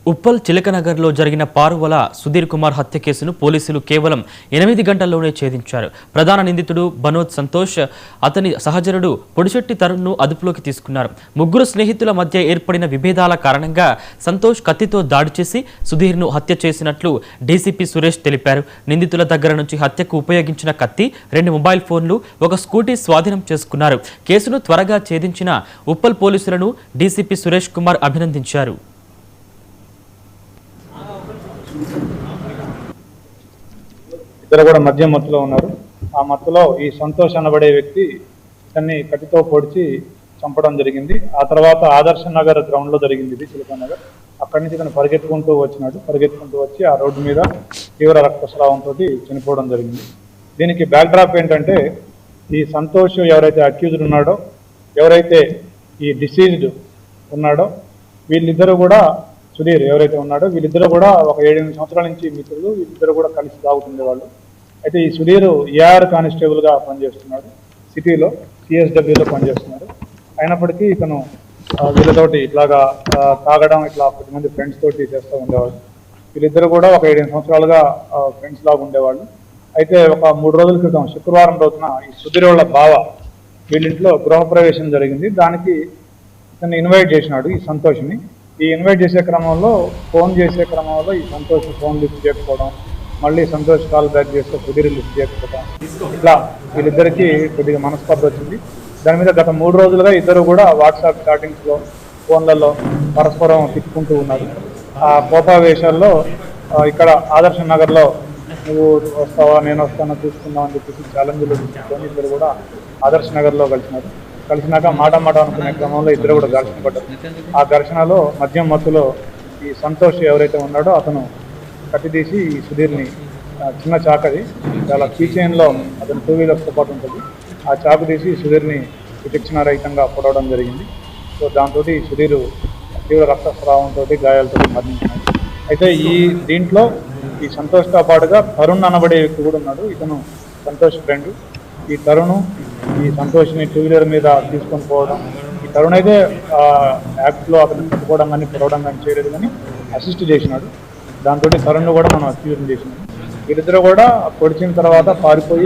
ఉప్పల్ చిలకనగర్లో జరిగిన పారువల సుధీర్ కుమార్ హత్య కేసును పోలీసులు కేవలం 8 గంటల్లోనే ఛేదించారు. ప్రధాన నిందితుడు బనోద్ సంతోష్, అతని సహచరుడు పొడిశెట్టి తరుణ్ను అదుపులోకి తీసుకున్నారు. ముగ్గురు స్నేహితుల మధ్య ఏర్పడిన విభేదాల కారణంగా సంతోష్ కత్తితో దాడి చేసి సుధీర్ను హత్య చేసినట్లు డీసీపీ సురేష్ తెలిపారు. నిందితుల దగ్గర నుంచి హత్యకు ఉపయోగించిన కత్తి, 2 మొబైల్ ఫోన్లు, ఒక స్కూటీ స్వాధీనం చేసుకున్నారు. కేసును త్వరగా ఛేదించిన ఉప్పల్ పోలీసులను డీసీపీ సురేష్ కుమార్ అభినందించారు. ఇద్దరు కూడా మద్యం మత్తులో ఉన్నారు. ఆ మత్తులో ఈ సంతోష్ అనబడే వ్యక్తి ఇతన్ని కత్తితో పొడిచి చంపడం జరిగింది. ఆ తర్వాత ఆదర్శ నగర్ గ్రౌండ్లో జరిగింది ఇది చిలకన్ నగర్. అక్కడి నుంచి ఇతను పరిగెత్తుకుంటూ వచ్చి ఆ రోడ్డు మీద తీవ్ర రక్తస్రావంతో చనిపోవడం జరిగింది. దీనికి బ్యాక్ డ్రాప్ ఏంటంటే, ఈ సంతోష్ ఎవరైతే అక్యూజ్డ్ ఉన్నాడో, ఎవరైతే ఈ డిసీజ్డ్ ఉన్నాడో, వీళ్ళిద్దరూ కూడా సుధీర్ ఎవరైతే ఉన్నాడో వీళ్ళిద్దరూ కూడా ఒక 7-8 సంవత్సరాల నుంచి మిత్రులు. వీళ్ళిద్దరూ కూడా కలిసి తాగుతుండేవాళ్ళు. అయితే ఈ సుధీర్ ఏఆర్ కానిస్టేబుల్గా పనిచేస్తున్నాడు, సిటీలో సిఎస్డబ్ల్యూలో పనిచేస్తున్నాడు. అయినప్పటికీ ఇతను వీళ్ళతోటి ఇట్లాగా తాగడం, ఇట్లా 10 మంది ఫ్రెండ్స్ తోటి చేస్తూ ఉండేవాళ్ళు. వీళ్ళిద్దరు కూడా ఒక 7-8 సంవత్సరాలుగా ఫ్రెండ్స్ లాగా ఉండేవాళ్ళు. అయితే ఒక 3 రోజుల క్రితం శుక్రవారం రోజున ఈ సుధీర్ వాళ్ళ బావ వీళ్ళింట్లో గృహప్రవేశం జరిగింది. దానికి ఇతన్ని ఇన్వైట్ చేసినాడు ఈ సంతోష్ని. ఈ ఇన్వైట్ చేసే క్రమంలో ఈ సంతోష్ ఫోన్ లిఫ్ట్ చేయకపోవడం, మళ్ళీ సంతోష్ కాల్ బ్యాక్ చేస్తే సుధీర్ లిఫ్ట్ చేయకపోవడం, ఇట్లా వీళ్ళిద్దరికీ కొద్దిగా మనస్పర్ధ వచ్చింది. దాని మీద గత 3 రోజులుగా ఇద్దరు కూడా వాట్సాప్ చాటింగ్స్లో, ఫోన్లలో పరస్పరం తిట్టుకుంటూ ఉన్నారు. ఆ కోపావేశాల్లో ఇక్కడ ఆదర్శ నగర్లో నువ్వు వస్తావా, నేను వస్తానో చూసుకుందాం అని చెప్పేసి ఛాలెంజ్లు తీసుకొని ఇద్దరు కూడా ఆదర్శ నగర్లో కలిసినాక మాట అనుకునే క్రమంలో ఇద్దరు కూడా ఘర్షణ పడ్డారు. ఆ ఘర్షణలో మద్యం మత్తులో ఈ సంతోష్ ఎవరైతే ఉన్నాడో అతను కత్తి తీసి ఈ సుధీర్ని చిన్న చాకది చాలా కీచైన్లో అతను 2 వీలర్స్తో పాటు ఉంటుంది, ఆ చాకు తీసి సుధీర్ని విచక్షణారహితంగా పొడవడం జరిగింది. సో దాంతో సుధీర్ తీవ్ర రక్తస్రావంతో గాయాలతో మరణించినాడు. అయితే దీంట్లో ఈ సంతోష్తో పాటుగా తరుణ్ అనబడే వ్యక్తి కూడా ఉన్నాడు. ఇతను సంతోష్ ఫ్రెండ్. ఈ తరుణ్ ఈ సంతోష్ని 2 వీలర్ మీద తీసుకొని పోవడం, ఈ తరుణ్ అయితే యాక్ట్లో అతను పట్టుకోవడం కానీ పొడవడం కానీ చేయలేదు, కానీ అసిస్ట్ చేసినాడు. దాంతో తరుణ్ను కూడా మనం అక్యూజ్ చేసినాడు. వీళ్ళిద్దరూ కూడా పొడిచిన తర్వాత పారిపోయి